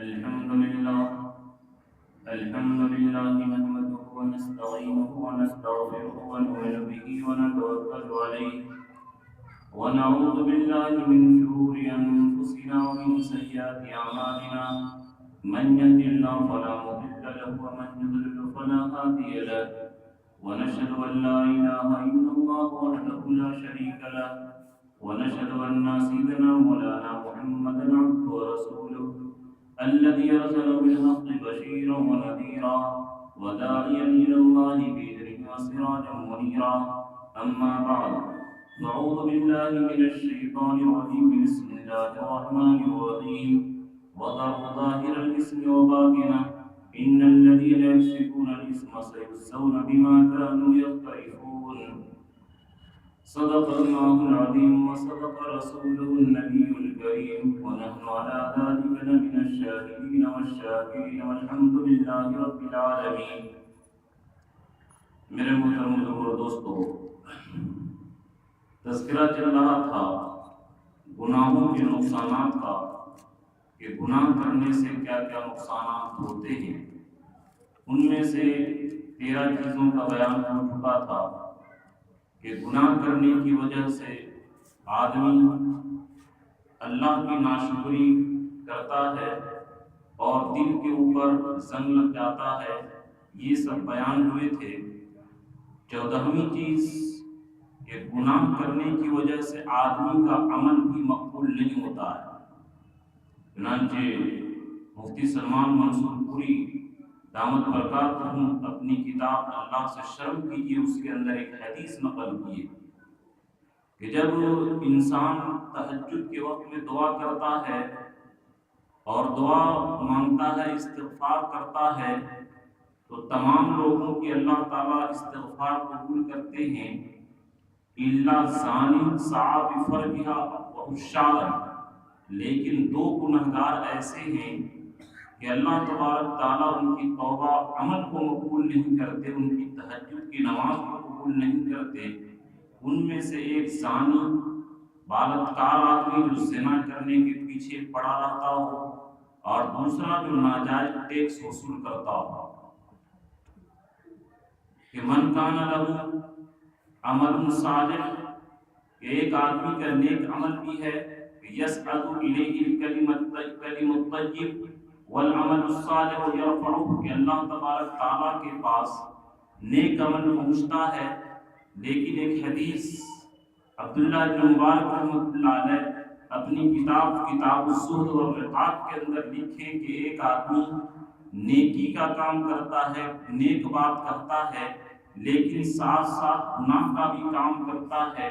الحمد لله نحمده ونستعينه ونستغفره ونؤمن به ونتوكل عليه ونعوذ بالله من شرور أنفسنا ومن سيئات أعمالنا من يهد الله فلا مضل له ومن يضلل فلا هادي له ونشهد أن لا إله إلا الله وحده لا شريك له ونشهد أن سيدنا مولانا محمدا عبده ورسوله الذي أرسل بالحق بشيرا ونذيرا وداعيا إلى الله بإذنه وسراجا منيرا أما بعد فأعوذ بالله من الشيطان الرجيم بسم الله الرحمن الرحيم وذروا ظاهر الإثم وباطنه إن الذين يكسبون الإثم سيجزون بما كانوا يقترفون صدق الله العظيم وصدق رسوله النبي الكريم ونحن على ذلك لمن الشاهدين والشاكرين والحمد لله رب العالمين. میرے محترم بزرگوں دوستو، تذکرہ چل رہا تھا گناہوں کے نقصانات کا کہ گناہ کرنے سے کیا کیا نقصانات ہوتے ہیں. ان میں سے 13 چیزوں کا بیان ہو چکا تھا کہ گناہ کرنے کی وجہ سے آدمی اللہ کی ناشکری کرتا ہے اور دل کے اوپر زنگ لگ جاتا ہے. یہ سب بیان ہوئے تھے. 14ویں چیز کہ گناہ کرنے کی وجہ سے آدمی کا عمل بھی مقبول نہیں ہوتا ہے. چنانچہ مفتی سلمان منصور پوری دامت برکاتہم اپنی کتاب اللہ سے شرم کیجیے اس کے اندر ایک حدیث نقل کیے کہ جب انسان تہجد کے وقت میں دعا کرتا ہے اور دعا مانگتا ہے، استغفار کرتا ہے، تو تمام لوگوں کی اللہ تعالیٰ استغفار قبول کرتے ہیں الا زانی سعی بفرجها وعشاقا، لیکن 2 گنہگار ایسے ہیں کہ اللہ تبارک تعالیٰ ان کی توبہ عمل کو مقبول نہیں کرتے، ان کی تہجد کی نماز کو قبول نہیں کرتے. ان میں سے ایک زانی بالغ آدمی جو زنا کرنے کے پیچھے پڑا رہتا ہو، اور دوسرا جو ناجائز ٹیکس وصول کرتا ہو. کہ من کان لہ عمل صالح، کہ ایک آدمی کا نیک عمل بھی ہے کہ یصعد الیہ الکلم الطیب والعمل الصالح یرفعہ، کہ اللہ تبارک تعالیٰ کے پاس نیک عمل پہنچتا ہے. لیکن ایک حدیث عبداللہ بن مبارک رحمۃ اللہ علیہ اپنی کتاب الزہد والرقاق کے اندر لکھے کہ ایک آدمی نیکی کا کام کرتا ہے، نیک بات کرتا ہے، لیکن ساتھ ساتھ گناہ کا بھی کام کرتا ہے،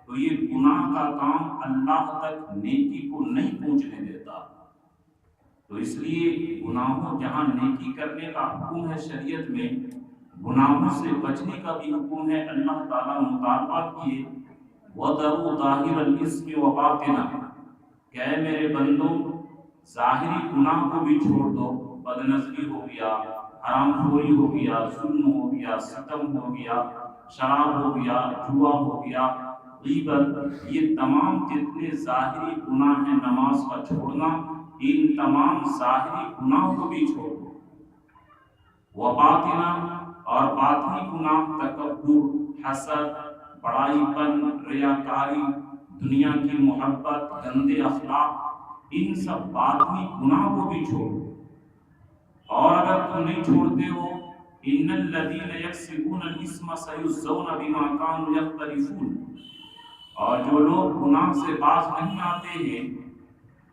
تو یہ گناہ کا کام اللہ تک نیکی کو نہیں پہنچنے دیتا. تو اس لیے گناہوں جہاں نیکی کرنے کا حکم ہے شریعت میں، گناہوں سے بچنے کا بھی حکم ہے. اللہ تعالیٰ مطالبہ کیے وَذَرُوا ظَاهِرَ الْإِثْمِ وَبَاطِنَهُ، کہ اے میرے بندوں ظاہری گناہ کو بھی چھوڑ دو. بد نظری ہو گیا، حرام خوری ہو گیا، ظلم ہو گیا، ستم ہو گیا، شراب ہو گیا، جوا ہو گیا، غیبت، یہ تمام جتنے ظاہری گناہ ہیں نماز کا چھوڑنا، ان تمام ظاہری گناہ کو بھی چھوڑ دو. وباطنہ، اور باطنی گناہ تکبر، حسد، بڑائی پن، ریاکاری، دنیا کی محبت، گندے اخلاق، ان سب باطنی گناہ کو بھی چھوڑ دو. اور اگر تم نہیں چھوڑتے ہو، ان الذین یکسبون الاثم سیجزون بما کانوا یقترفون، اور جو لوگ گناہ سے باز نہیں آتے ہیں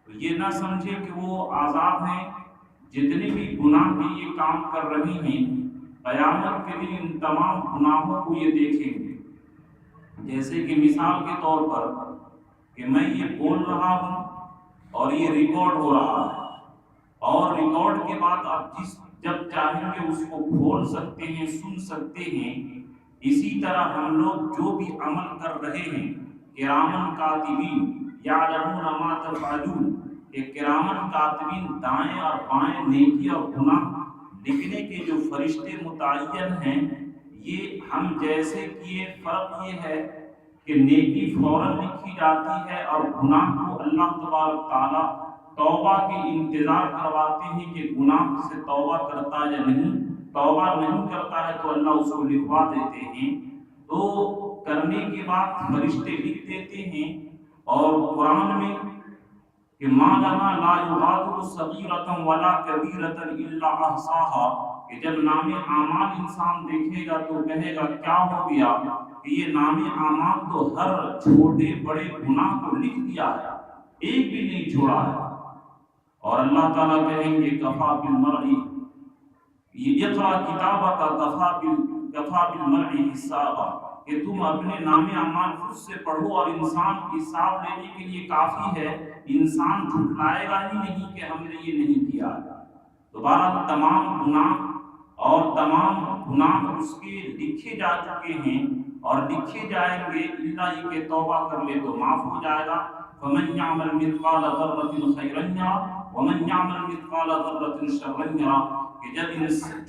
تو یہ نہ سمجھے کہ وہ آزاد ہیں. جتنے بھی گناہ کے یہ کام کر رہے ہیں، قیامت کے دن ان تمام گناہوں کو یہ دیکھیں گے. جیسے کہ مثال کے طور پر کہ میں یہ بول رہا ہوں اور یہ ریکارڈ ہو رہا ہے، اور ریکارڈ کے بعد آپ جب چاہیں گے اس کو کھول سکتے ہیں، سن سکتے ہیں. اسی طرح ہم لوگ جو بھی عمل کر رہے ہیں، کرامن کاتبین یعلمون ما تفعلون، کہ کرامن کاتبین دائیں اور بائیں نیکی اور گناہ لکھنے کے جو فرشتے متعین ہیں، یہ ہم جیسے کیے. فرق یہ ہے کہ نیکی فوراً لکھی جاتی ہے اور گناہ کو اللہ تبارک تعالیٰ توبہ کے انتظار کرواتے ہیں کہ گناہ سے توبہ کرتا یا نہیں، توبہ نہیں کرتا ہے تو اللہ اس کو لکھوا دیتے ہیں، تو کرنے کے بعد فرشتے لکھ دیتے ہیں۔ اور قرآن میں کہ ما لنا لا یغادر صغیرۃ ولا کبیرۃ الا احصاها، کہ جب نام اعمال انسان دیکھے گا تو کہے گا کیا ہو گیا کہ یہ نام اعمال تو ہر چھوٹے بڑے گناہ کو لکھ دیا ہے، ایک بھی نہیں چھوڑا ہے۔ اور اللہ تعالیٰ کہیں گے کفا بالمرء، یہ اقرا کتابک کفا بالمرء حسابا، کہ تم اپنے نام اعمال خود سے پڑھو اور انسان حساب لینے کے لیے کافی ہے، انسان جھٹلائے گا ہی نہیں کہ ہم نے یہ نہیں کیا۔ دوبارہ تمام گناہ اور تمام گناہ اس کے لکھے جا چکے ہیں اور لکھے جائیں گے، اللہ یہ کہ توبہ کر لے تو معاف ہو جائے گا۔ فمن يعمل مثقال ذرة خيرا يره ومن يعمل مثقال ذرة شرا يره، کہ جب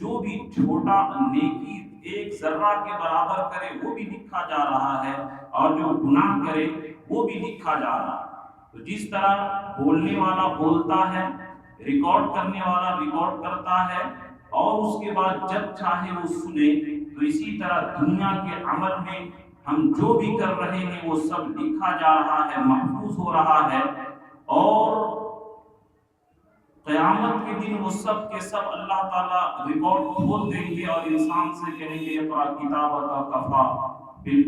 جو بھی چھوٹا نیکی ایک ذرہ کے برابر کرے وہ بھی لکھا جا رہا ہے، اور جو گناہ کرے وہ بھی لکھا جا رہا ہے۔ تو جس طرح بولنے والا بولتا ہے، ریکارڈ کرنے والا ریکارڈ کرتا ہے اور اس کے بعد جب چاہے وہ سنے، تو اسی طرح دنیا کے عمل میں ہم جو بھی کر رہے ہیں وہ سب لکھا جا رہا ہے، محفوظ ہو رہا ہے، اور قیامت کے دن وہ سب کے سب اللہ تعالیٰ ریکارڈ کھول دیں گے اور انسان سے کہیں گے اقرا کتابک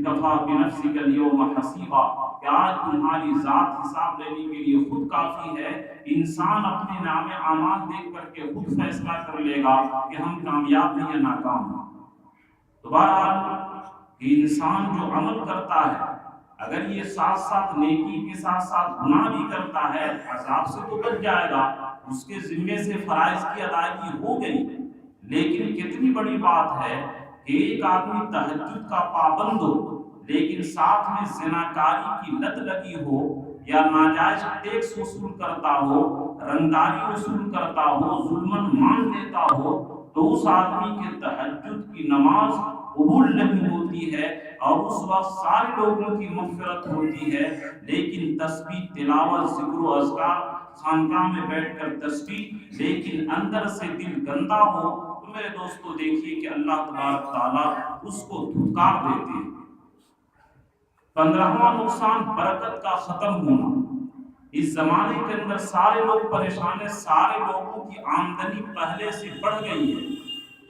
کفا بنفسک اليوم حسیبا، کہ آج تمہاری ذات حساب لینے کے لیے خود کافی ہے۔ انسان اپنے نام اعمال دیکھ کر کے خود فیصلہ کر لے گا کہ ہم کامیاب ہیں یا ناکام ہیں۔ تو بہرحال کہ انسان جو عمل کرتا ہے، اگر یہ ساتھ ساتھ نیکی کے ساتھ ساتھ گناہ بھی کرتا ہے، عذاب سے تو بچ جائے گا، اس کے ذمے سے فرائض کی ادائیگی ہو گئی۔ لیکن کتنی بڑی بات ہے کہ ایک آدمی تہجد کا پابند ہو لیکن ساتھ میں زناکاری کی لت لگی ہو، یا ناجائز ٹیکس وصول کرتا ہو، رنگداری وصول کرتا ہو، ظلمن مان لیتا ہو، تو اس آدمی کے تہجد کی نماز قبول نہیں ہوتی ہے، اور اس وقت سارے لوگوں کی مغفرت ہوتی ہے، لیکن تسبیح تلاوت ذکر و اذکار خانقاہ میں بیٹھ کر تسبیح، لیکن اندر سے دل گندا ہو، تو میرے دوستو دیکھیے کہ اللہ تبارک تعالیٰ اس کو دھتکار دیتے ہیں۔ 15واں نقصان برکت کا ختم ہونا۔ اس زمانے کے اندر سارے لوگ پریشان ہیں، سارے لوگوں کی آمدنی پہلے سے بڑھ گئی ہے۔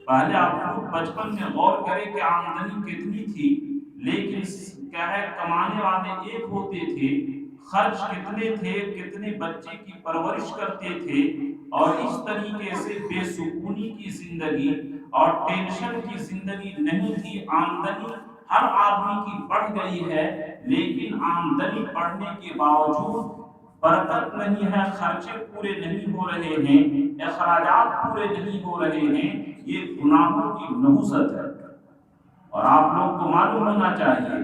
پہلے آپ خود بچپن میں غور کریں کہ آمدنی کتنی تھی، لیکن کیا ہے کمانے والے ایک ہوتے تھے، خرچ کتنے تھے، کتنے بچے کی پرورش کرتے تھے، اور اس طریقے سے بے سکونی کی زندگی اور ٹینشن کی زندگی نہیں تھی۔ آمدنی ہر آدمی کی بڑھ گئی ہے، لیکن آمدنی بڑھنے کے باوجود برکت نہیں ہے، خرچے پورے نہیں ہو رہے ہیں، اخراجات پورے نہیں ہو رہے ہیں۔ یہ گناہوں کی نحوست ہے۔ اور آپ لوگ کو معلوم ہونا چاہیے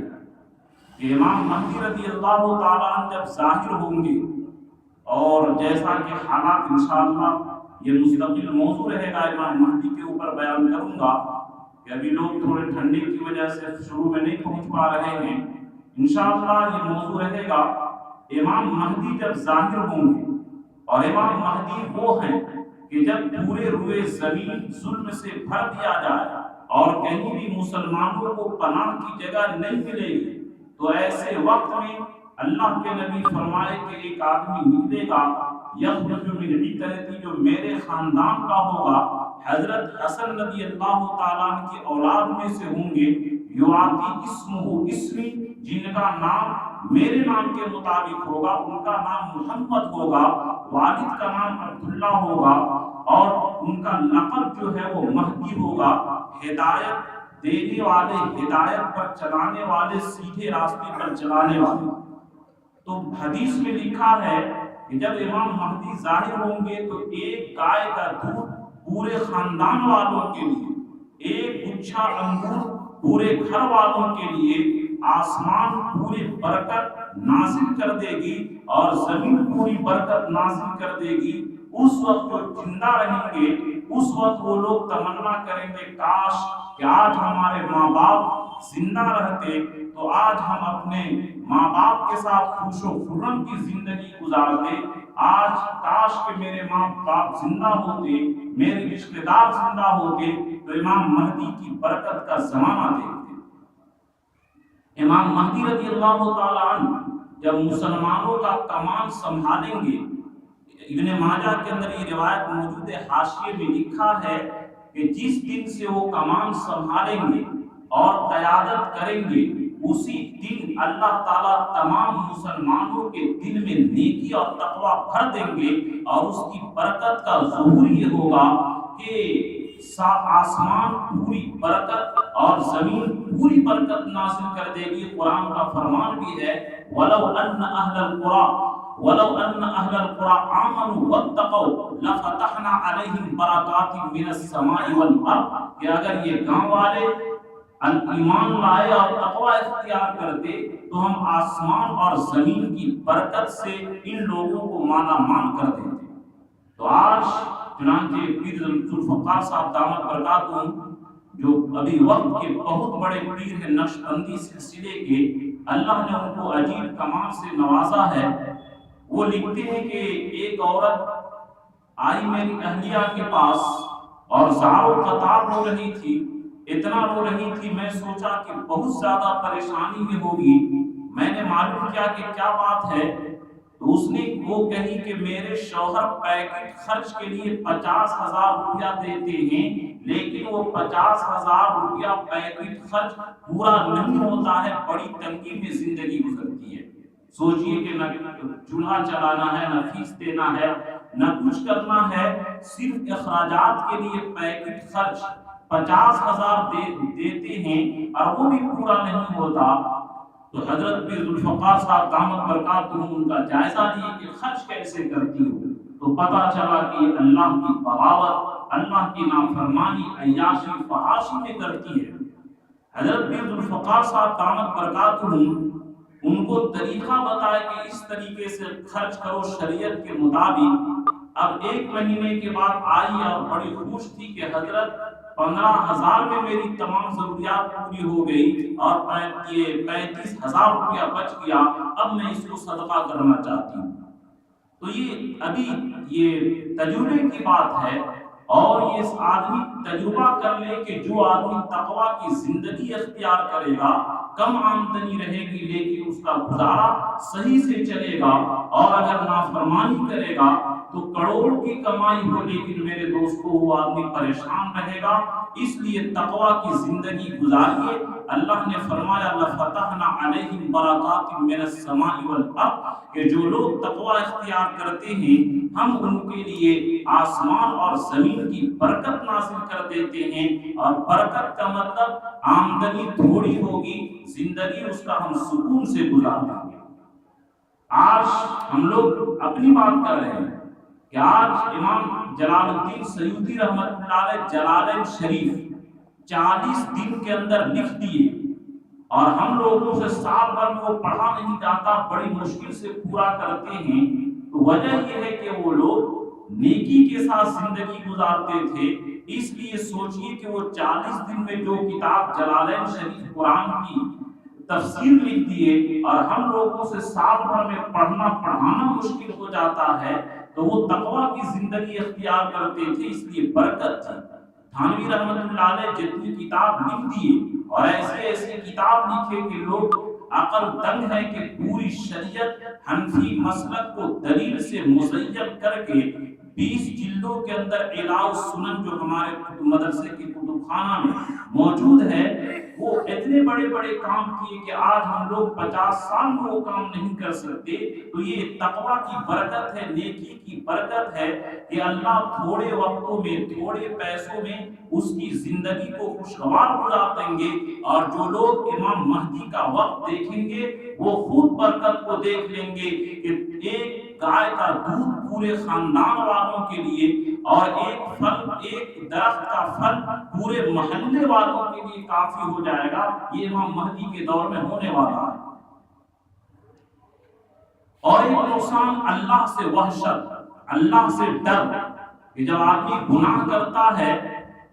کہ امام مہدی رضی اللہ تعالیٰ عنہ جب ظاہر ہوں گے، اور جیسا کہ حالات انشاءاللہ یہ مستقل موضوع رہے گا، امام مہدی کے اوپر بیان کروں گا، کہ ابھی لوگ تھوڑے ٹھنڈے کی وجہ سے شروع میں نہیں پہنچ پا رہے ہیں، انشاءاللہ یہ موضوع رہے گا۔ امام مہدی جب ظاہر ہوں گے، اور امام مہدی وہ ہیں کہ جب پورے روئے زمین ظلم سے بھر دیا جائے اور کہیں بھی مسلمانوں کو پناہ کی جگہ نہیں ملے گی، تو ایسے وقت میں اللہ کے نبی فرمائے کہ ایک آدمی نکلے گا، یخرج من عترتی، جو میرے خاندان کا ہوگا، حضرت حسن رضی اللہ تعالیٰ عنہ کی اولاد میں سے ہوں گے، یعطی اسمہ اسمی، جن کا نام میرے نام کے مطابق ہوگا، ان کا نام محمد ہوگا، والد کا نام عبداللہ ہوگا، اور ان کا لقب جو ہے وہ مہدی ہوگا، ہدایت دینے والے، ہدایت پر چلانے والے، سیدھے راستے پر چلانے والے۔ تو حدیث میں لکھا ہے کہ جب امام مہدی ظاہر ہوں گے تو ایک گائے کا دودھ پورے خاندان والوں کے لیے، ایک گچھا انگور پورے گھر والوں کے لیے، آسمان پوری برکت نازل کر دے گی اور زمین پوری برکت نازل کر دے گی۔ اس وقت جو زندہ رہیں گے، اس وقت وہ لوگ تمنا کریں گے کاش کہ آج ہمارے ماں باپ زندہ رہتے تو آج ہم اپنے ماں باپ کے ساتھ خوش و خرم کی زندگی گزارتے، آج کاش کہ میرے ماں باپ زندہ ہوتے، میرے رشتے دار زندہ ہوتے تو امام مہدی کی برکت کا زمانہ دیکھتے۔ امام مہدی رضی اللہ تعالی عنہ جب مسلمانوں کا کمان سنبھالیں گے، ابن ماجہ کے اندر یہ روایت موجود ہے، حاشیے میں لکھا ہے کہ جس دن سے وہ کمان سنبھالیں گے اور قیادت کریں گے، اسی دن اللہ تعالیٰ تمام مسلمانوں کے دل میں نیکی اور تقوی بھر دیں گے، اور اس کی برکت کا ظہور یہ ہوگا کہ آسمان پوری برکت اور زمین پوری برکت نازل کر دے گی۔ قرآن کا فرمان بھی ہے وَلَوْ أَنَّ أَهْلَ الْقُرَىٰ آمَنُوا وَاتَّقَوْا لَفَتَحْنَا عَلَيْهِمْ بَرَكَاتٍ مِّنَ السَّمَاءِ وَالْأَرْضِ، کہ اگر یہ گاؤں والے ایمان لائے اور تقوی اختیار کرتے تو ہم آسمان اور زمین کی برکت سے ان لوگوں کو مالا مال کر دیتے۔ تو آج چنانچہ پیر ذوالفقار صاحب دامت برکاتہم، جو ابھی وقت کے بہت بڑے پیر ہیں نقشبندی سلسلے کے، اللہ نے ان کو عجیب کمال سے نوازا ہے۔ وہ لکھتے ہیں کہ ایک عورت آئی میری اہلیہ کے پاس اور زار و قطار رو رہی تھی، اتنا رو رہی تھی میں سوچا کہ بہت زیادہ پریشانی میں ہوگی۔ میں نے معلوم کیا کہ کیا بات ہے، تو اس نے وہ کہی کہ میرے شوہر پیکٹ خرچ کے لیے 50,000 روپیہ دیتے ہیں، لیکن وہ 50,000 روپیہ پیکٹ خرچ پورا نہیں ہوتا ہے، بڑی تنگی میں زندگی گزرتی ہے۔ سوچئے کہ نہ چولہا چلانا ہے، نہ فیس دینا ہے، نہ کچھ کرنا ہے، صرف اخراجات کے لیے پیکٹ خرچ 50,000 دیتے ہیں اور وہ بھی پورا نہیں ہوتا۔ تو حضرت پیر ذوالفقار صاحب دامت برکاتہم ان کا جائزہ لیے کہ خرچ کیسے کرتی ہو، تو پتہ چلا کہ اللہ کی بغاوت، اللہ کی نافرمانی، عیاشی فحاشی میں کرتی ہے۔ حضرت پیر ذوالفقار صاحب دامت برکاتہم ان کو طریقہ بتائے کہ اس طریقے سے خرچ کرو شریعت کے مطابق۔ اب 1 مہینے کے بعد آئی اور بڑی خوش تھی کہ حضرت 15,000 میں میری تمام ضروریات پوری ہو گئی اور 35,000 روپیہ بچ گیا، اب میں اس کو صدقہ کرنا چاہتی ہوں۔ تو یہ ابھی یہ تجربے کی بات ہے، اور یہ آدمی تجربہ کر لے کہ جو آدمی تقوی کی زندگی اختیار کرے گا، کم آمدنی رہے گی لیکن اس کا گزارا صحیح سے چلے گا، اور اگر نافرمانی کرے گا تو کروڑوں کی کمائی ہو لیکن میرے دوستو وہ آدمی پریشان رہے گا۔ اس لیے تقوی کی زندگی گزاریے۔ اللہ نے فرمایا لَفَتَحْنَا عَلَيْهِمْ بَرَكَاتٍ مِّنَ السَّمَاءِ وَالْأَرْضِ، کہ جو لوگ تقوی اختیار کرتے ہیں ہم ان کے لیے آسمان اور زمین کی برکت نازل کر دیتے ہیں، اور برکت کا مطلب آمدنی تھوڑی ہوگی، زندگی اس کا ہم سکون سے گزار دیں گے۔ آج ہم لوگ اپنی بات کر رہے ہیں کہ آج امام جلال الدین سیوطی رحمۃ اللہ علیہ جلالین شریف 40 دن کے اندر لکھ دیے، اور ہم لوگوں سے سال بھر میں وہ پڑھا نہیں جاتا، بڑی مشکل سے پورا کرتے ہیں۔ تو وجہ یہ ہے کہ وہ لوگ نیکی کے ساتھ زندگی گزارتے تھے، اس لیے سوچئے کہ وہ 40 دن میں جو کتاب جلالین شریف قرآن کی تفسیر لکھ دیے، اور ہم لوگوں سے سال بھر میں پڑھنا پڑھانا مشکل ہو جاتا ہے، تو وہ تقوی کی زندگی اختیار کرتے تھے، اس لیے برکت تھی۔ تھانوی رحمۃ اللہ علیہ جتنی کتاب لکھ دیے، اور ایسے ایسے کتاب لکھے کہ لوگ عقل تنگ ہے کہ پوری شریعت حنفی مسلک کو دلیل سے مزین کر کے 20 جلدوں کے اندر اعلاء السنن جو ہمارے مدرسے کی کتب خانہ میں موجود ہے، وہ اتنے بڑے بڑے کام کیے کہ آج ہم لوگ 50 سال میں وہ کام نہیں کر سکتے۔ تو یہ تقوی کی برکت ہے، نیکی کی برکت ہے کہ اللہ تھوڑے وقتوں میں، تھوڑے پیسوں میں اس کی زندگی کو خوشگوار گزار دیں گے، اور جو لوگ امام مہدی کا وقت دیکھیں گے وہ خود برکت کو دیکھ لیں گے کہ ایک گائے کا دودھ پورے خاندان والوں کے لیے، اور ایک پھل، ایک درخت کا پھل پورے محلے والوں کے لیے کافی ہو جائے گا۔ یہ امام مہدی کے دور میں ہونے والا ہے۔ اور ایک نقصان اللہ سے وحشت، اللہ سے ڈر، کہ جب آدمی گناہ کرتا ہے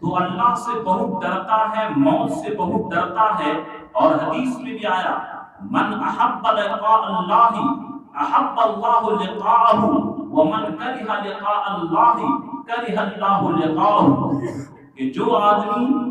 تو اللہ سے بہت ڈرتا ہے، موت سے بہت ڈرتا ہے، اور حدیث میں بھی آیا من احب لقاء اللہ احب اللہ لقاءہ، ومن کرہ لقاء اللہ کرہ اللہ لقاءہ، کہ جو آدمی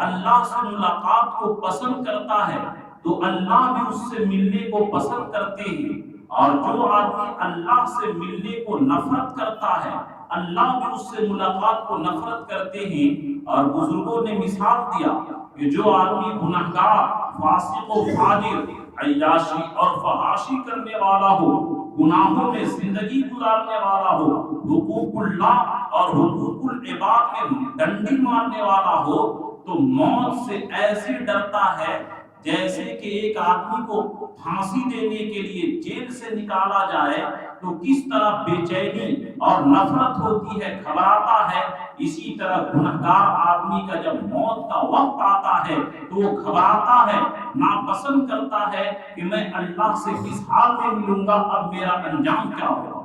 اللہ سے ملاقات کو پسند کرتا ہے تو اللہ بھی اس سے ملنے کو پسند کرتے ہیں، اور جو آدمی اللہ سے ملنے کو نفرت کرتا ہے اللہ بھی اس سے ملاقات کو نفرت کرتے ہیں۔ اور بزرگوں نے مثال دیا کہ جو آدمی گنہگار، فاسق و فاجر، عیاشی اور فحاشی کرنے والا ہو، گناہوں میں زندگی گزارنے والا ہو، حقوق اللہ اور حقوق العباد میں ڈنڈی مارنے والا ہو، تو موت سے ایسے ڈرتا ہے جیسے کہ ایک آدمی کو پھانسی دینے کے لیے جیل سے نکالا جائے تو کس طرح بے چینی اور نفرت ہوتی ہے، گھبراتا ہے، اسی طرح گنہگار آدمی کا جب موت کا وقت آتا ہے تو وہ گھبراتا ہے، ناپسند کرتا ہے کہ میں اللہ سے کس حال میں ملوں گا، اب میرا انجام کیا ہوگا۔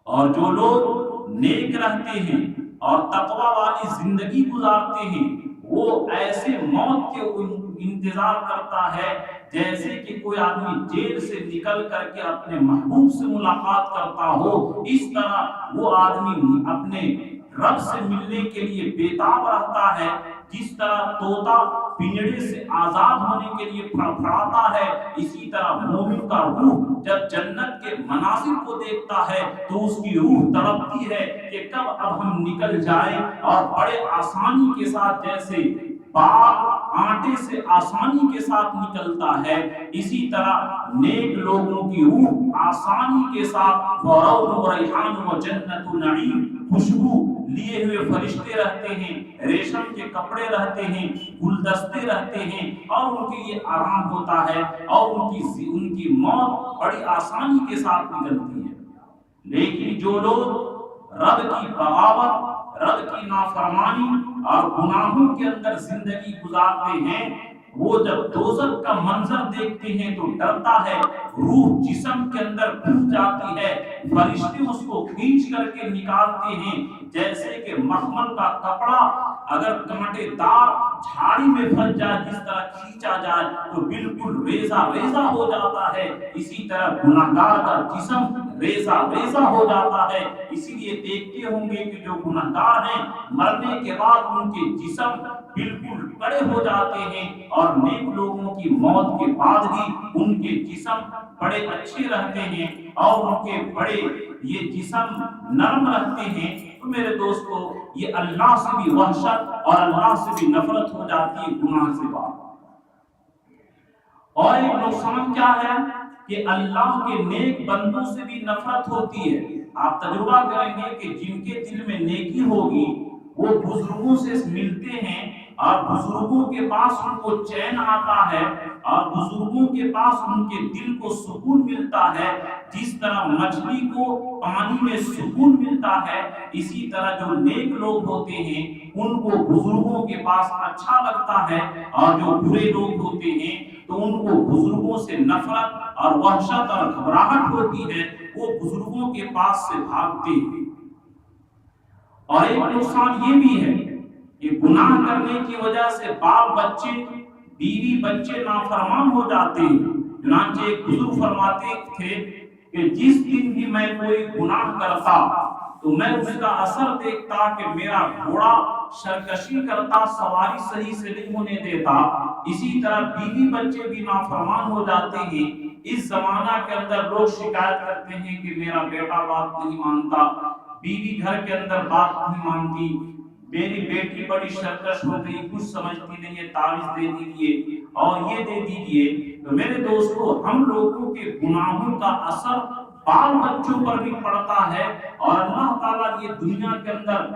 اور جو لوگ نیک رہتے ہیں اور تقوی والی زندگی گزارتے ہیں وہ ایسے موت کے انتظار کرتا ہے جیسے کہ کوئی آدمی جیل سے نکل کر کے اپنے محبوب سے ملاقات کرتا ہو، اس طرح وہ آدمی اپنے رب سے ملنے کے لیے بیتاب رہتا ہے۔ جس طرح طوطا پنجرے سے آزاد ہونے کے لیے پھڑپھڑاتا ہے، اسی طرح مومن کا روح جب جنت کے مناظر کو دیکھتا ہے تو اس کی روح تڑپتی ہے کہ کب اب ہم نکل جائیں، اور بڑے آسانی کے ساتھ جیسے باغ آٹے سے آسانی کے ساتھ نکلتا ہے، اسی طرح نیک لوگوں کی روح آسانی کے ساتھ فروغ و ریحان و جنت و نعیم، خوشبو لیے ہوئے فرشتے رہتے ہیں، ریشم کے کپڑے رہتے ہیں، گلدستے رہتے ہیں، اور ان کے لیے آرام ہوتا ہے، اور ان کی موت بڑی آسانی کے ساتھ نکلتی ہے۔ لیکن جو لوگ رب کی بغاوت، رب کی نافرمانی اور گناہوں کے اندر زندگی گزارتے ہیں، وہ جب دوزخ کا منظر دیکھتے ہیں تو ڈرتا ہے، روح جسم کے اندر گھس جاتی ہے، فرشتے اس کو کھینچ کر کے نکالتے ہیں، جیسے کہ مخمل کا کپڑا اگر کانٹے دار جھاڑی میں پھنس جائے جس طرح کھینچا جائے تو بالکل ریزہ ریزہ ہو جاتا ہے، اسی طرح گنہگار کا جسم ریزہ ریزہ ہو جاتا ہے۔ اسی لیے دیکھتے ہوں گے کہ جو گنہگار ہیں مرنے کے بعد ان کے جسم بالکل کڑے ہو جاتے ہیں، اور نیک لوگوں کی موت کے بعد بھی ان کے جسم بڑے اچھے رہتے ہیں اور ان کے بڑے یہ جسم نرم رہتے ہیں۔ تو میرے دوستو، یہ اللہ سے بھی وحشت اور اللہ سے بھی نفرت ہو جاتی ہے گناہ سے بعد۔ اور ایک نقصان کیا ہے کہ اللہ کے نیک بندوں سے بھی نفرت ہوتی ہے۔ آپ تجربہ کریں گے کہ جن کے دل میں نیکی ہوگی وہ بزرگوں سے ملتے ہیں، اور بزرگوں کے پاس ان کو چین آتا ہے، اور بزرگوں کے پاس ان کے دل کو سکون ملتا ہے۔ جس طرح مچھلی کو پانی میں سکون ملتا ہے، اسی طرح جو نیک لوگ ہوتے ہیں ان کو بزرگوں کے پاس اچھا لگتا ہے، اور جو برے لوگ ہوتے ہیں تو ان کو بزرگوں سے نفرت اور وحشت اور گھبراہٹ ہوتی ہے، وہ بزرگوں کے پاس سے بھاگتے ہیں۔ اور ایک نقصان یہ بھی ہے کہ گناہ کرنے کی وجہ سے بال بچے، بیوی بچے نافرمان ہو جاتے ہیں۔ چنانچہ ایک بزرگ فرماتے تھے کہ جس دن بھی میں کوئی گناہ کرتا تو میں اس کا اثر دیکھتا کہ میرا گھوڑا سرکشی کرتا، سواری صحیح سے نہیں ہونے دیتا، اسی طرح بیوی بچے بھی نافرمان ہو جاتے ہیں۔ اس زمانہ کے اندر لوگ شکایت کرتے ہیں کہ میرا بیٹا بات نہیں مانتا، بیوی گھر کے اندر بات نہیں مانتی، میری بیٹی بڑی سرکش ہو گئی، کچھ سمجھتی نہیں ہے، تعویذ دے دیجیے اور یہ دے دیجیے۔ تو میرے دوستو، ہم لوگوں کے گناہوں کا اثر بال بچوں پر بھی پڑتا ہے، اور اللہ تعالیٰ یہ دنیا کے اندر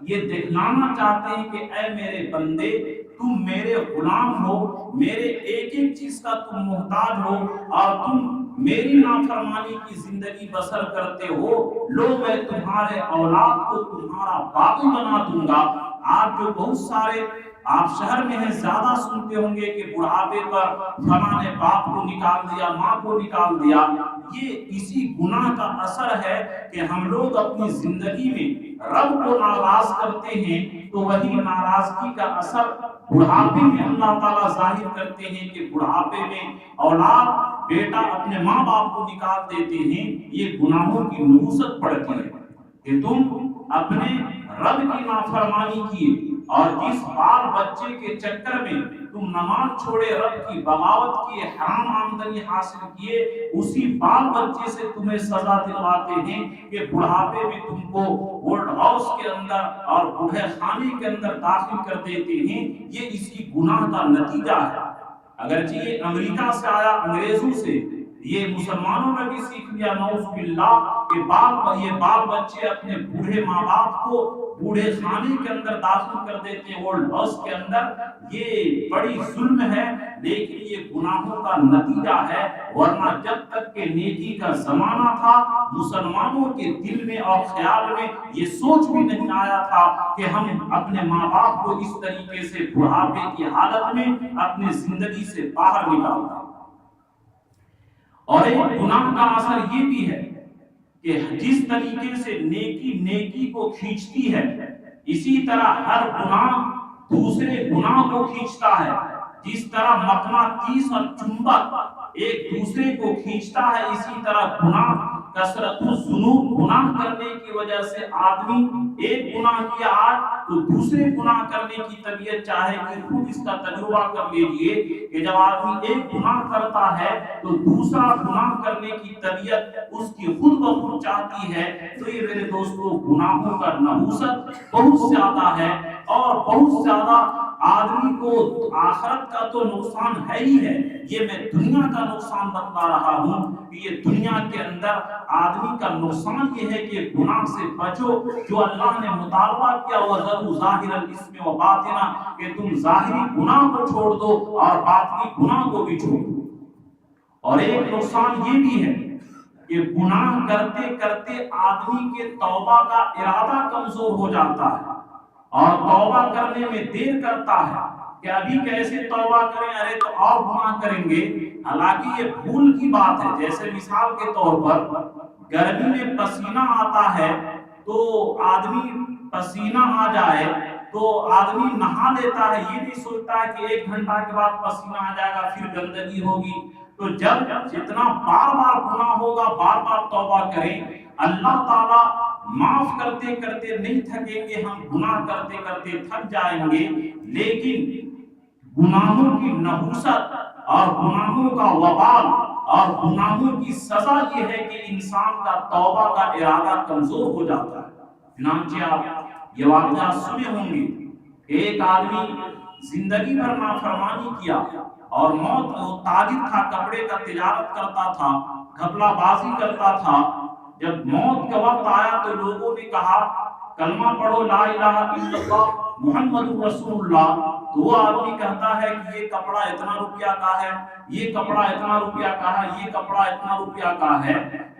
یہ دکھلانا چاہتے ہیں کہ اے میرے بندے، تم میرے غلام ہو، میرے ایک ایک چیز کا تم محتاج ہو، اور تم میری نافرمانی کی زندگی بسر کرتے ہو، لو میں تمہارے اولاد کو تمہارا باقی بنا دوں گا۔ آج جو بہت سارے آپ شہر میں ہیں زیادہ سنتے ہوں گے کہ بڑھاپے پر فلاں نے باپ کو نکال دیا، ماں کو نکال دیا، یہ اسی گناہ کا اثر ہے کہ ہم لوگ اپنی زندگی میں رب کو ناراض کرتے ہیں، تو وہی ناراضگی کا اثر بڑھاپے میں اللہ تعالیٰ ظاہر کرتے ہیں کہ بڑھاپے میں اولاد بیٹا اپنے ماں باپ کو نکال دیتے ہیں، یہ گناہوں کی نحوست پڑتی ہے کہ تم اپنے رب کی نافرمانی کیے، اور جس بال بچے کے چکر میں تم نماز چھوڑے، رب کی بغاوت کیے، حرام آمدنی حاصل کیے، اسی بال بچے سے تمہیں سزا دلواتے ہیں کہ بڑھاپے میں تم کو اولڈ ہاؤس کے اندر اور بوڑھے خانے کے اندر داخل کر دیتے ہیں۔ یہ اسی گناہ کا نتیجہ ہے۔ اگرچہ یہ امریکہ سے آیا، انگریزوں سے، یہ مسلمانوں نے بھی سیکھ لیا نعوذ باللہ کہ یہ بال بچے اپنے بوڑھے ماں باپ کو بوڑھے خانے کے اندر داخل کر دیتے ہیں، اولڈ ہاؤس کے اندر۔ یہ بڑی ظلم ہے، لیکن یہ گناہوں کا نتیجہ ہے، ورنہ جب تک کہ نیکی کا زمانہ تھا مسلمانوں کے دل میں اور خیال میں یہ سوچ بھی نہیں آیا تھا کہ ہم اپنے ماں باپ کو اس طریقے سے بڑھاپے کی حالت میں اپنی زندگی سے باہر نکالتا۔ اور ایک گناہ کا اثر یہ بھی ہے کہ جس طریقے سے نیکی کو کھینچتی ہے، اسی طرح ہر گناہ دوسرے گناہ کو کھینچتا ہے۔ جس طرح مقناطیس اور چنبک ایک دوسرے کو کھینچتا ہے، اسی طرح گناہ، کثرت الذنوب، گناہ کرنے کی وجہ سے آدمی ایک گناہ کیا آج تو دوسرے گناہ کرنے کی طبیعت چاہے کہ خود اس کا تجربہ کر لیجئے کہ جب آدمی ایک گناہ کرتا ہے تو دوسرا گناہ کرنے کی طبیعت اس کی خود بخود چاہتی ہے۔ تو یہ میرے دوستو گناہوں کا نحوست بہت زیادہ ہے، اور بہت زیادہ آدمی کو آخرت کا تو نقصان ہے ہی ہے، یہ میں دنیا کا نقصان بتلا رہا ہوں کہ یہ دنیا کے اندر آدمی کا نقصان یہ ہے کہ گناہ سے بچو، جو اللہ نے مطالبہ کیا وَذَرُوا ظَاهِرَ الْإِثْمِ وَبَاطِنَهُ، کہ تم ظاہری گناہ کو چھوڑ دو اور باطنی گناہ کو بھی چھوڑ دو۔ اور ایک نقصان یہ بھی ہے کہ گناہ کرتے کرتے آدمی کے توبہ کا ارادہ کمزور ہو جاتا ہے اور توبہ کرنے میں دیر کرتا ہے کہ ابھی کیسے توبہ کریں، ارے تو اور گناہ کریں گے۔ حالانکہ یہ بھول کی بات ہے۔ جیسے مثال کے طور پر گرمی میں پسینہ آتا ہے تو آدمی پسینہ آ جائے تو آدمی نہا لیتا ہے، یہ نہیں سوچتا ہے کہ 1 گھنٹہ کے بعد پسینہ آ جائے گا، پھر گندگی ہوگی۔ تو جب جتنا بار بار گناہ ہوگا، بار بار توبہ کریں، اللہ تعالیٰ معاف کرتے کرتے نہیں تھکیں گے، ہم گناہ کرتے کرتے تھک جائیں گے، لیکن گناہوں کی نحوست اور گناہوں کا وبال اور گناہوں کی سزا یہ ہے کہ انسان کا توبہ کا ارادہ کمزور ہو جاتا ہے۔ چنانچہ آپ یہ واقعہ سنے ہوں گے کہ ایک آدمی زندگی بھر نافرمانی کیا اور موت کو تاجر تھا، کپڑے کا تجارت کرتا تھا، گھپلہ بازی کرتا تھا۔ جب موت کا وقت آیا تو لوگوں نے کہا کلمہ پڑھو لا الہ الا اللہ محمد رسول اللہ، تو وہ آدمی کہتا ہے کہ یہ کپڑا اتنا روپیہ کا ہے، یہ کپڑا اتنا روپیہ کا ہے، یہ کپڑا اتنا روپیہ کا ہے۔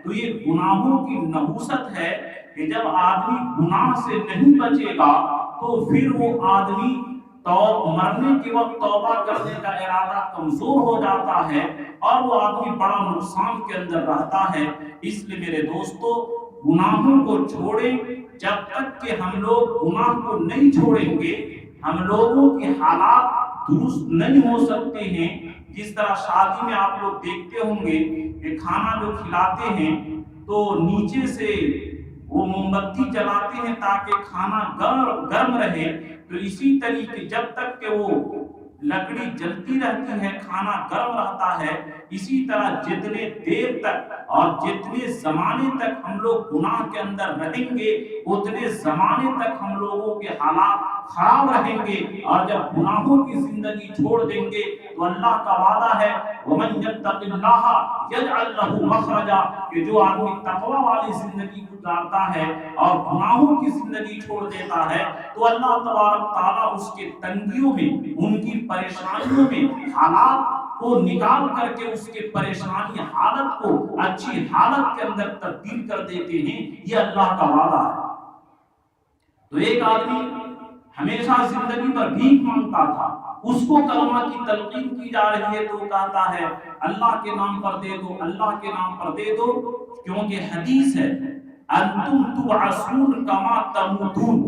تو یہ گناہوں کی نحوست ہے کہ جب آدمی گناہ سے نہیں بچے گا تو پھر وہ آدمی مرنے کے وقت توبہ کرنے کا ارادہ کمزور ہو جاتا ہے اور وہ آدمی بڑا نقصان کے اندر رہتا ہے۔ اس لیے میرے دوستو گناہوں کو چھوڑیں، جب تک کہ ہم لوگ گناہ کو نہیں چھوڑیں گے ہم لوگوں کے حالات درست نہیں ہو سکتے ہیں۔ جس طرح شادی میں آپ لوگ دیکھتے ہوں گے کہ کھانا جو کھلاتے ہیں تو نیچے سے وہ موم بتی جلاتے ہیں تاکہ کھانا گرم رہے، تو اسی طریقے جب تک کہ وہ لکڑی جلتی رہتی ہے کھانا گرم رہتا ہے، اسی طرح جتنے دیر تک اور جتنے زمانے تک ہم لوگ گناہ کے اندر رہیں گے اتنے زمانے تک ہم لوگوں کے حالات خراب رہیں گے، اور جب گناہوں کی زندگی چھوڑ دیں گے تو اللہ کا وعدہ ہے وَمَن يَتَّقِ اللَّهَ يَجْعَلْ لَهُ مَخْرَجًا، کہ جو آدمی تقوی والی زندگی گزارتا ہے اور گناہوں کی زندگی چھوڑ دیتا ہے تو اللہ تبارک تعالیٰ اس کے تنگیوں میں، ان کی پریشانیوں میں حالات کو نکال کر کے اس کے پریشانی حالت کو اچھی حالت کے اندر تبدیل کر دیتے ہیں۔ یہ اللہ کا وعدہ ہے۔ تو ایک آدمی ہمیشہ زندگی پر بھیک مانگتا تھا، اس کو کلمہ کی تلقین کی جا رہی ہے تو وہ کہتا ہے اللہ کے نام پر دے دو، اللہ کے نام پر دے دو، کیونکہ حدیث ہے انتم تبعثون کما تموتون،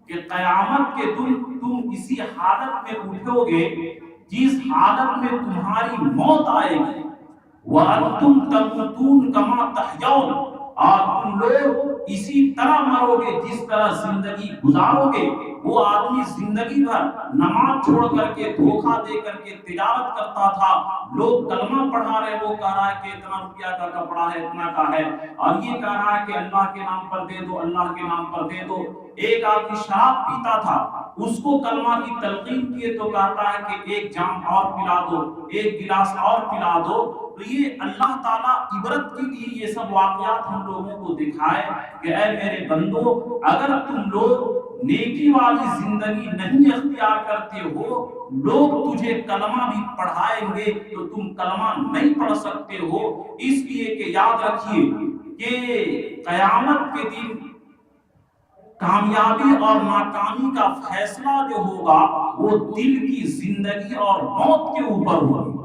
کہ قیامت کے دن تم اسی حالت میں اٹھو گے جس حالت میں تمہاری موت آئے گی۔ وَأَنْتُمْ تَمُوتُونَ كَمَا تَحْيَوْنَ، اور تم لوگ اسی طرح مرو گے جس طرح زندگی گزارو گے۔ وہ آدمی زندگی بھر نماز چھوڑ کر کے دھوکہ دے کر کے تجارت کرتا تھا، لوگ کلمہ پڑھا رہے، وہ کہہ رہا ہے کہ اتنا روپیہ کا کپڑا ہے، اتنا کا ہے، اور یہ کہہ رہا ہے کہ اللہ کے نام پر دے دو، اللہ کے نام پر دے دو۔ ایک آدمی شراب پیتا تھا، اس کو کلمہ کی تلقین کیے تو کہتا ہے کہ ایک جام اور پلا دو، ایک گلاس اور پلا دو۔ تو یہ اللہ تعالیٰ عبرت کے لیے یہ سب واقعات ہم لوگوں کو دکھائے کہ اے میرے بندو، اگر تم لوگ نیکی والی زندگی نہیں اختیار کرتے ہو، لوگ تجھے کلمہ بھی پڑھائیں گے تو تم کلمہ نہیں پڑھ سکتے ہو۔ اس لیے کہ یاد رکھیے کہ قیامت کے دن کامیابی اور ناکامی کا فیصلہ جو ہوگا وہ دل کی زندگی اور موت کے اوپر ہوگا۔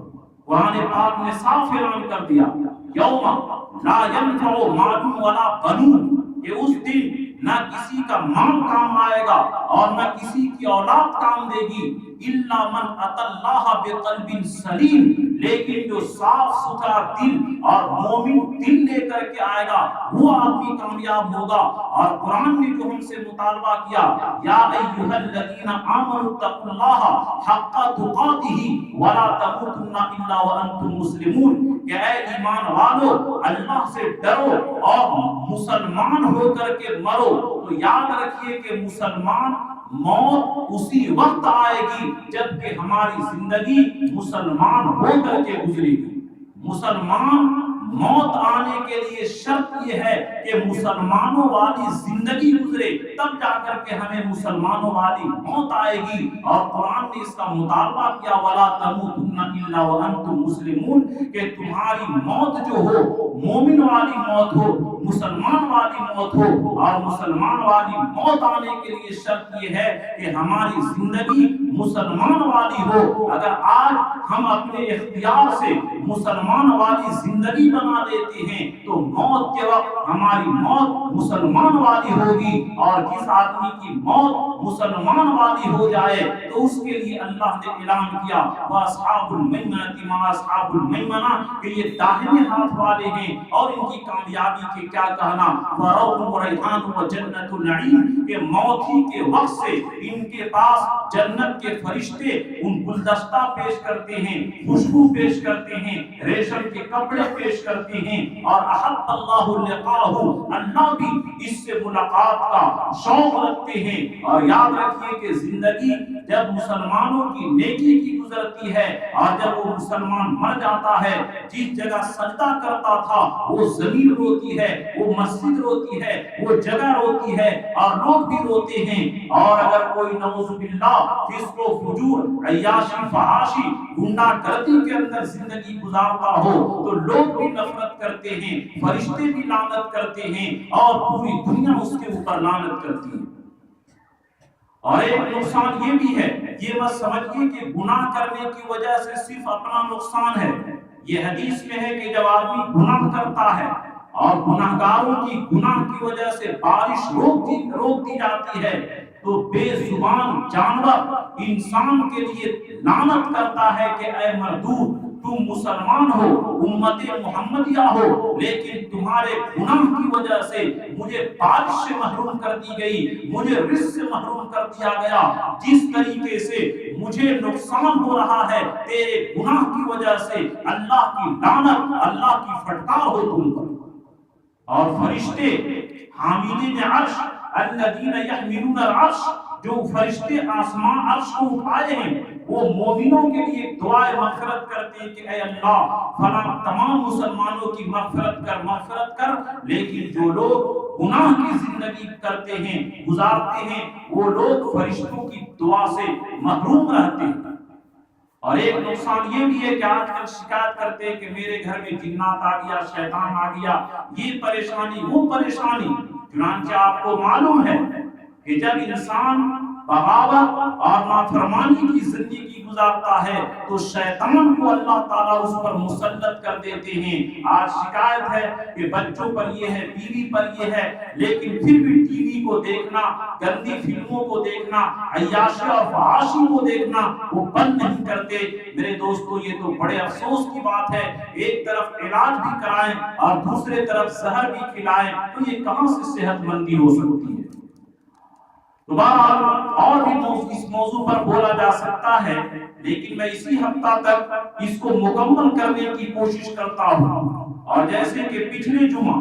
قرآن پاک نے صاف اعلان کر دیا، یوم لا ینفع مال ولا بنون، کہ اس دن نہ کسی کا مال کام آئے گا اور نہ کسی کی اولاد کام دے گی، الا من اتى اللہ بقلب سلیم، لیکن جو صاف ستھرا دل اور مومن دل لے کر کے آئے گا وہ آدمی کامیاب ہوگا۔ اور قرآن نے جو ہم سے مطالبہ کیا، یا ایھا الذین آمنوا اتقوا اللہ حق تقاتہ ولا تموتن الا وانتم مسلمون، کہ اے ایمان والو اللہ سے ڈرو اور مسلمان ہو کر کے مرو۔ تو یاد رکھیے کہ مسلمان موت اسی وقت آئے گی جب کہ ہماری زندگی مسلمان ہو کر کے گزرے گی۔ مسلمان موت آنے کے لیے شرط یہ ہے کہ مسلمانوں والی زندگی گزرے، تب جا کر کے ہمیں مسلمانوں والی موت آئے گی۔ اور قرآن نے اس کا مطالبہ کیا، وَلَا تَمُوتُنَّ إِلَّا وَأَنْتُمْ مُسْلِمُونَ، کہ تمہاری موت جو ہو مومن والی موت ہو، مسلمان والی موت ہو۔ اور مسلمان والی موت آنے کے لیے شرط یہ ہے کہ ہماری زندگی مسلمان والی ہو۔ اگر آج ہم اپنے اختیار سے مسلمان والی زندگی بنا لیتے ہیں تو موت کے وقت ہماری موت مسلمان والی ہوگی، اور جس آدمی کی موت مسلمان والی ہو جائے تو اس کے لیے اللہ نے اعلان کیا، وَأَصْحَابُ الْمَيْمَنَةِ مَا أَصْحَابُ الْمَيْمَنَةِ، کہ یہ داہنے ہاتھ والے ہیں، اور ان کی کامیابی کے کیا کہنا، وَرَوْحٌ وَرَيْحَانٌ وَجَنَّةُ النَّعِيمِ، کہ موت ہی کے وقت سے ان کے پاس جنت کے فرشتے ان گلدستہ پیش کرتے ہیں، خوشبو پیش کرتے ہیں، ریشم کے کپڑے پیش کرتے ہیں، اور احب اللہ لقاہ، اللہ بھی اس سے ملاقات کا شوق رکھتے ہیں۔ اور یاد رکھیے کہ زندگی جب مسلمانوں کی نیکی کی گزرتی ہے، اور جب وہ مسلمان مر جاتا ہے، جس جگہ سجدہ کرتا تھا وہ زمین روتی ہے، وہ مسجد روتی ہے، وہ جگہ روتی ہے، اور لوگ بھی روتے ہیں۔ اور اگر کوئی نعوذ باللہ فسق و فجور، عیاشی فحاشی، گنڈا گردی کے اندر زندگی گزارتا ہو تو لوگ بھی نفرت کرتے ہیں، فرشتے بھی لعنت کرتے ہیں، اور پوری دنیا اس کے اوپر لعنت کرتی ہے۔ اور ایک نقصان یہ بھی ہے، یہ مت سمجھیے کہ گناہ کرنے کی وجہ سے صرف اپنا نقصان ہے۔ یہ حدیث میں ہے کہ جب آدمی گناہ کرتا ہے اور گناہگاروں کی گناہ کی وجہ سے بارش روک دی جاتی ہے تو بے زبان جانور انسان کے لیے لعنت کرتا ہے کہ اے مردود، تم مسلمان ہو، امت محمدیہ ہو، لیکن تمہارے گناہ کی وجہ سے مجھے بارش سے محروم کر دی گئی، مجھے رزق سے محروم کر دیا گیا، جس طریقے سے مجھے نقصان ہو رہا ہے تیرے گناہ کی وجہ سے، اللہ کی لعنت، اللہ کی پھٹکار ہو تم پر۔ اور فرشتے حاملین عرش، الذین یحملون العرش، جو فرشتے آسمان عرش کو اٹھائے ہیں، وہ مومنوں کے لیے دعائے مغفرت کرتے ہیں کہ اے اللہ فلاں تمام مسلمانوں کی مغفرت کر، لیکن جو لوگ گناہ کی زندگی کرتے ہیں، گزارتے ہیں، وہ لوگ فرشتوں کی دعا سے محروم رہتے ہیں۔ اور ایک نقصان یہ بھی ہے کہ آج کل شکایت کرتے ہیں کہ میرے گھر میں جنات آ گیا، شیطان آ گیا، یہ پریشانی وہ پریشانی۔ چنانچہ آپ کو معلوم ہے کہ جب انسان بغاوت اور نافرمانی کی زندگی گزارتا ہے تو شیطان کو اللہ تعالیٰ اس پر مسلط کر دیتے ہیں۔ آج شکایت ہے کہ بچوں پر یہ ہے، بیوی پر یہ ہے، لیکن پھر بھی ٹی وی کو دیکھنا، گندی فلموں کو دیکھنا، عیاشی اور فحاشی کو دیکھنا وہ بند نہیں کرتے۔ میرے دوستو یہ تو بڑے افسوس کی بات ہے، ایک طرف علاج بھی کرائیں اور دوسرے طرف زہر بھی کھلائیں، تو یہ کہاں سے صحت مندی ہو سکتی ہے؟ بہرحال اور بھی اس موضوع پر بولا جا سکتا ہے، لیکن میں اسی ہفتہ تک اس کو مکمل کرنے کی کوشش کرتا ہوں۔ اور جیسے کہ پچھلے جمعہ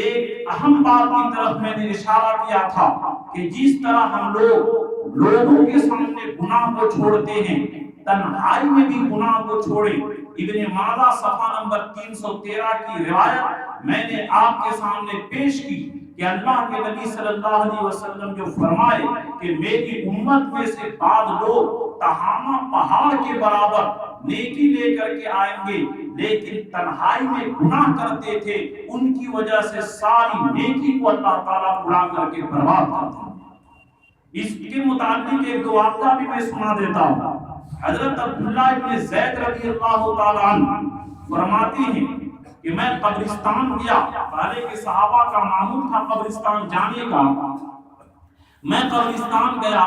ایک اہم بات کی طرف میں نے اشارہ کیا تھا کہ جس طرح ہم لوگوں کے سامنے گناہ کو چھوڑتے ہیں، تنہائی میں بھی گناہ کو چھوڑیں۔ ابن ماجہ صفحہ نمبر 313 کی روایت میں نے آپ کے سامنے پیش کی کہ اللہ کے نبی صلی اللہ علیہ وسلم جو فرمائے کہ میری امت میں سے بعض لوگ تہامہ پہاڑ کے برابر نیکی لے کر کے آئیں گے، لیکن تنہائی میں گناہ کرتے تھے، ان کی وجہ سے ساری نیکی کو اللہ تعالیٰ اڑا کر کے برباد کر دیا۔ اس کے متعلق ایک دو واقعہ بھی میں سنا دیتا ہوں۔ حضرت عبداللہ ابن زید رضی اللہ تعالیٰ عنہ فرماتے ہیں کہ میں قبرستان گیا، پہلے کے صحابہ کا معمول تھا قبرستان جانے کا۔ میں قبرستان گیا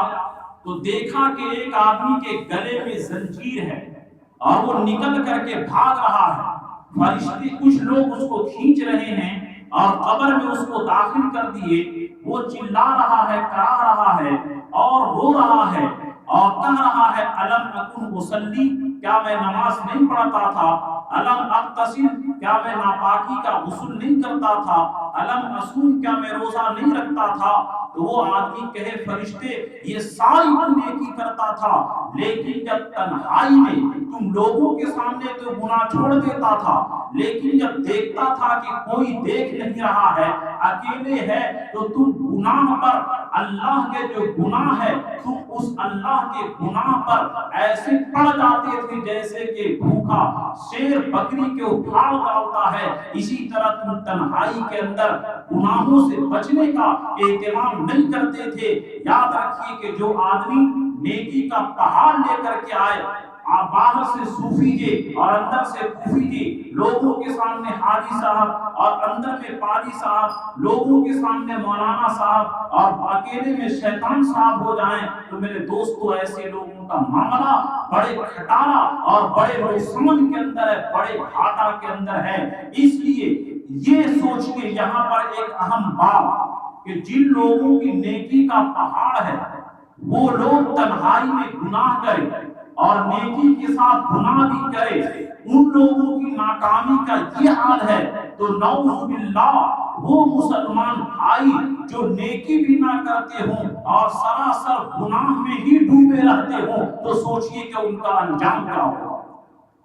تو دیکھا کہ ایک آدمی کے گلے میں زنجیر ہے اور وہ نکل کر کے بھاگ رہا ہے۔ فرشتے کچھ لوگ اس کو کھینچ رہے ہیں اور قبر میں اس کو داخل کر دیے۔ وہ چلا رہا ہے، کرا رہا ہے اور رو رہا ہے اور کہہ رہا ہے الم اکن اصلی، کیا میں نماز نہیں پڑھتا تھا؟ الم اغتسل، کیا میں ناپاکی کا غسل نہیں کرتا تھا؟ الم اصوم، کیا میں روزہ نہیں رکھتا تھا؟ تو وہ آدمی کہے فرشتے یہ ساری تو نیکی کرتا تھا، لیکن جب تنہائی میں تم لوگوں کے سامنے تو گناہ چھوڑ دیتا تھا، لیکن جب دیکھتا تھا کہ کوئی دیکھ نہیں رہا ہے، اکیلے ہے، تو تم گناہ پر اللہ کے جو گناہ ہے تم اس اللہ کے گناہ پر ایسے پڑ جاتے تھے جیسے کہ بھوکا شیر بکری کے اپھاڑ ڈالتا ہے۔ اسی طرح تم تنہائی کے اندر گناہوں سے بچنے کا اہتمام نہیں کرتے تھے۔ یاد رکھیے کہ جو آدمی نیکی کا پہاڑ لے کر کے آئے، آپ باہر سے صوفی جی اور اندر سے کوفی جی، لوگوں کے سامنے حاجی صاحب اور اندر میں پادری صاحب، لوگوں کے سامنے مولانا صاحب اور اکیلے میں شیطان صاحب ہو جائیں، تو میرے دوستو ایسے لوگوں کا معاملہ بڑے کھٹارا اور بڑے بڑے سمن کے اندر ہے، بڑے گھاٹا کے اندر ہے۔ اس لیے یہ سوچنے یہاں پر ایک اہم بات کہ جن لوگوں کی نیکی کا پہاڑ ہے وہ لوگ تنہائی میں گناہ کریں اور نیکی کے ساتھ گناہ بھی کرے، ان لوگوں کی ناکامی کا یہ حال ہے تو نعوذ باللہ وہ مسلمان بھائی جو نیکی بھی نہ کرتے ہوں اور سراسر گناہ میں ہی ڈوبے رہتے ہوں، تو سوچئے کہ ان کا انجام کیا ہوگا۔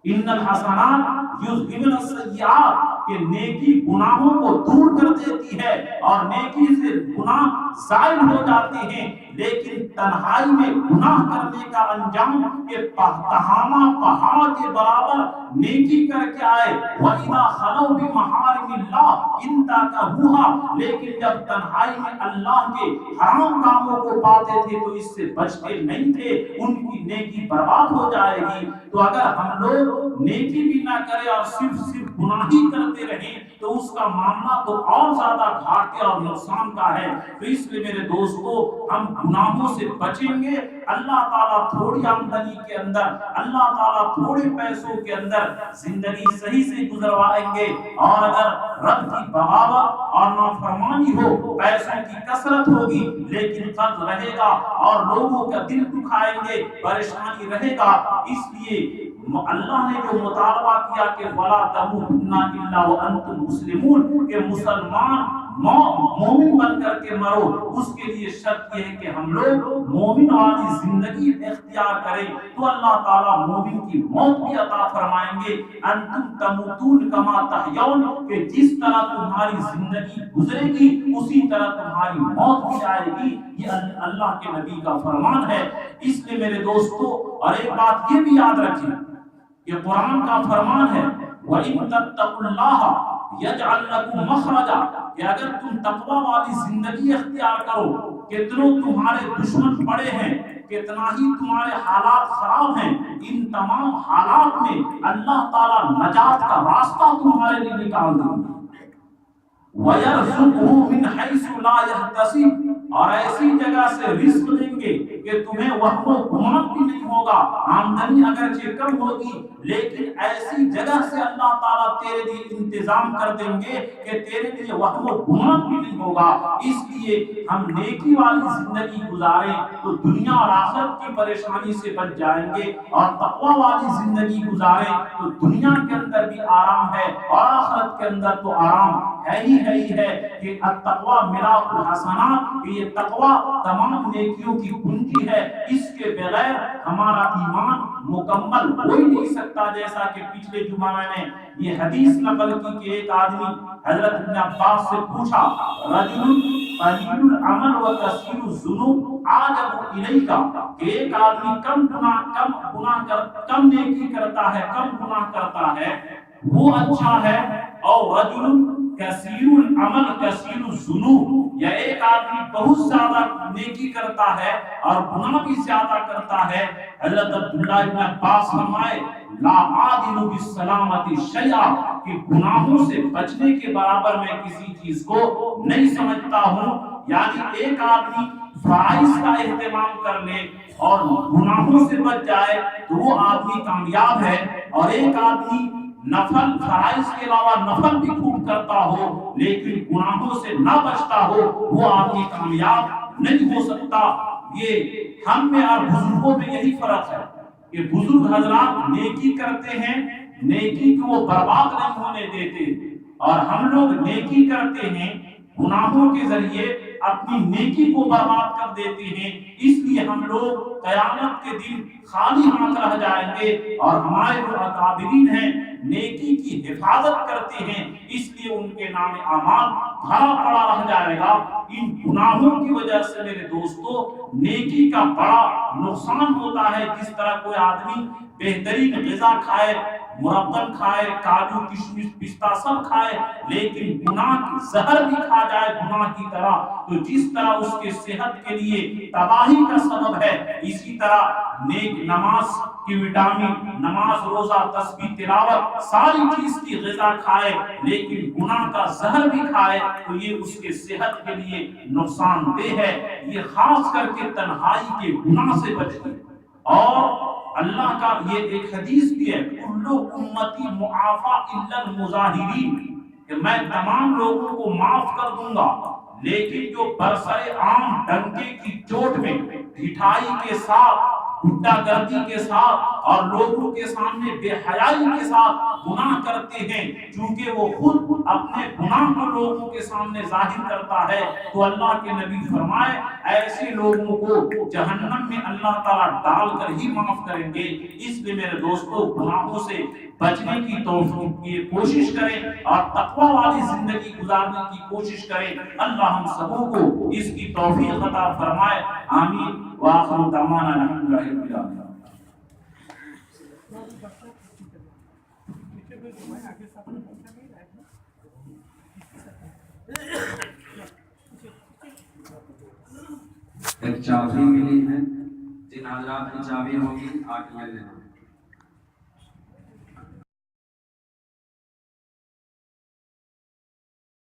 ان الحسنات یذہبن السیئات، کہ نیکی گناہوں کو دور کر دیتی ہے اور نیکی سے گناہ زائل ہو جاتے ہیں، لیکن تنہائی میں گناہ کرنے کا انجام کہ تہامہ پہاڑ کے برابر نیکی کر کے آئے، وَإِذَا خَلَوْا بِمَحَارِمِ اللَّهِ انتهكوها، لیکن جب تنہائی میں اللہ کے حرام کاموں کو پاتے تھے تو اس سے بچتے نہیں تھے، ان کی نیکی برباد ہو جائے گی۔ تو اگر ہم لوگ نیکی بھی نہ کریں اور صرف گناہ ہی کرتے رہیں تو اس کا معاملہ تو اور زیادہ گھاٹے اور نقصان کا ہے۔ تو اس لیے میرے دوستو ہم گناہوں سے بچیں گے، اللہ تعالیٰ تھوڑی آمدنی کے اندر، اللہ تعالیٰ تھوڑے پیسوں کے اندر زندگی صحیح سے گزروائیں گے۔ اور اگر رب کی بغاوت اور نافرمانی ہو، پیسوں کی کثرت ہوگی لیکن قرض رہے گا اور لوگوں کا دل دکھائیں گے، پریشانی رہے گا۔ اس لیے اللہ نے جو مطالبہ کیا کہ وَلَا تَمُوتُنَّ إِلَّا وَأَنْتُمْ مُسْلِمُونَ، کہ مسلمان مومن بن کر کے مرو، اس کے لیے شرط یہ ہے کہ ہم لوگ مومن والی زندگی اختیار کریں، تو اللہ تعالیٰ مومن کی موت بھی عطا فرمائیں گے۔ انتم تموتون کما تحیون، کہ جس طرح تمہاری زندگی گزرے گی اسی طرح تمہاری موت بھی آئے گی، یہ اللہ کے نبی کا فرمان ہے۔ اس لیے میرے دوستو اور ایک بات یہ بھی یاد رکھیں کہ قرآن کا فرمان ہے وَإِن تَتَّقُوا اللَّهَ یجعل لکم مخرجا، کہ اگر تم تقوی والی زندگی اختیار کرو، کتنوں تمہارے دشمن پڑے ہیں، کتنا ہی تمہارے حالات خراب ہیں، ان تمام حالات میں اللہ تعالیٰ نجات کا راستہ تمہارے لیے نکال دیں گے۔ وَيَرْزُقْهُ مِنْ حَيْثُ لَا يَحْتَسِبُ، اور ایسی جگہ سے رزق دیں گے کہ تمہیں وہم و گمان بھی نہیں ہوگا، آمدنی اگرچہ کم ہوگی لیکن ایسی جگہ سے اللہ تعالیٰ تیرے لیے انتظام کر دیں گے کہ تیرے لیے وہم و گمان بھی نہیں ہوگا۔ اس لیے ہم نیکی والی زندگی گزاریں تو دنیا اور آخرت کی پریشانی سے بچ جائیں گے، اور تقوی والی زندگی گزاریں تو دنیا کے اندر بھی آرام ہے اور آخرت کے اندر تو آرام ہے ہی ہے کہ التقوی میراث الحسنات، کہ یہ تقوی تمام نیکیوں کی کنجی ہے، اس کے بغیر ہمارا ایمان مکمل ہو ہی نہیں سکتا۔ جیسا کہ پچھلے جمعہ میں نے یہ حدیث نقل کی کہ ایک آدمی حضرت ابن عباس سے پوچھا، رجل قلیل العمل و کثیر الذنوب اعجب الیک، کہ ایک آدمی کم نیکی کرتا ہے، کم گناہ کرتا ہے، وہ اچھا ہے، اور رجل کثیر العمل کثیر الذنوب، یا ایک آدمی بہت زیادہ نیکی کرتا ہے اور گناہ بھی زیادہ کرتا ہے؟ حضرت عبداللہ ابن عباس فرمائے، لا عادل بالسلامت شیئا، کہ گناہوں سے بچنے کے برابر میں کسی چیز کو نہیں سمجھتا ہوں۔ یعنی ایک آدمی فرائض کا اہتمام کر لے اور گناہوں سے بچ جائے تو وہ آدمی کامیاب ہے، اور ایک آدمی نفل فرائض کے علاوہ نفل بھی خوب کرتا ہو لیکن گناہوں سے نہ بچتا ہو، وہ آدمی کامیاب نہیں ہو سکتا۔ یہ ہم میں اور بزرگوں میں یہی فرق ہے کہ بزرگ حضرات نیکی کرتے ہیں، نیکی کو وہ برباد نہیں ہونے دیتے، اور ہم لوگ نیکی کرتے ہیں، گناہوں کے ذریعے اپنی نیکی کو برباد کر دیتے ہیں۔ اس لیے ہم لوگ قیامت کے دن خالی ہاتھ رہ جائیں گے، اور ہمارے جو اکابرین ہیں نیکی کی حفاظت کرتے ہیں، اس لیے ان کے نام اعمال بھرا پڑا رہ جائے گا۔ ان گناہوں کی وجہ سے میرے دوستو نیکی کا بڑا نقصان ہوتا ہے۔ جس طرح کوئی آدمی بہترین غذا کھائے، مربن کھائے، کاجو کشمش پستہ سب کھائے، لیکن گناہ کی زہر بھی کھا جائے گناہ کی طرح، تو جس طرح اس کے صحت کے لیے تباہی کا سبب ہے، اسی طرح نیک نماز کی وٹامن، نماز روزہ تسبیح تلاوت ساری چیز کی غذا کھائے لیکن گناہ کا زہر بھی کھائے تو یہ اس کے صحت کے لیے نقصان دہ ہے۔ یہ خاص کر کے تنہائی کے گناہ سے بچنے، اور اللہ کا یہ ایک حدیث بھی ہے، کلو امتی معافی الا المظاہرین، کہ میں تمام لوگوں کو معاف کر دوں گا لیکن جو برسر عام ڈنکے کی چوٹ میں ڈھٹائی کے ساتھ، گھٹا گردی کے ساتھ اور لوگوں کے سامنے بے حیائی کے ساتھ گناہ کرتے ہیں، چونکہ وہ خود اپنے گناہ کو لوگوں کے سامنے ظاہر کرتا ہے، تو اللہ کے نبی فرمائے ایسے لوگوں کو جہنم میں اللہ تعالیٰ ڈال کر ہی معاف کریں گے۔ اس لیے میرے دوستو گناہوں سے بچنے کی توفیق کی کوشش کریں اور تقوی والی زندگی گزارنے کی کوشش کریں۔ اللہ ہم سبوں کو اس کی توفیق عطا فرمائے، آمین۔ وآخر دعوانا الحمد للہ رب العالمین۔ ایک چابی ملی ہے، جن حضرات کی چابی ہوگی آ کے لے لینا۔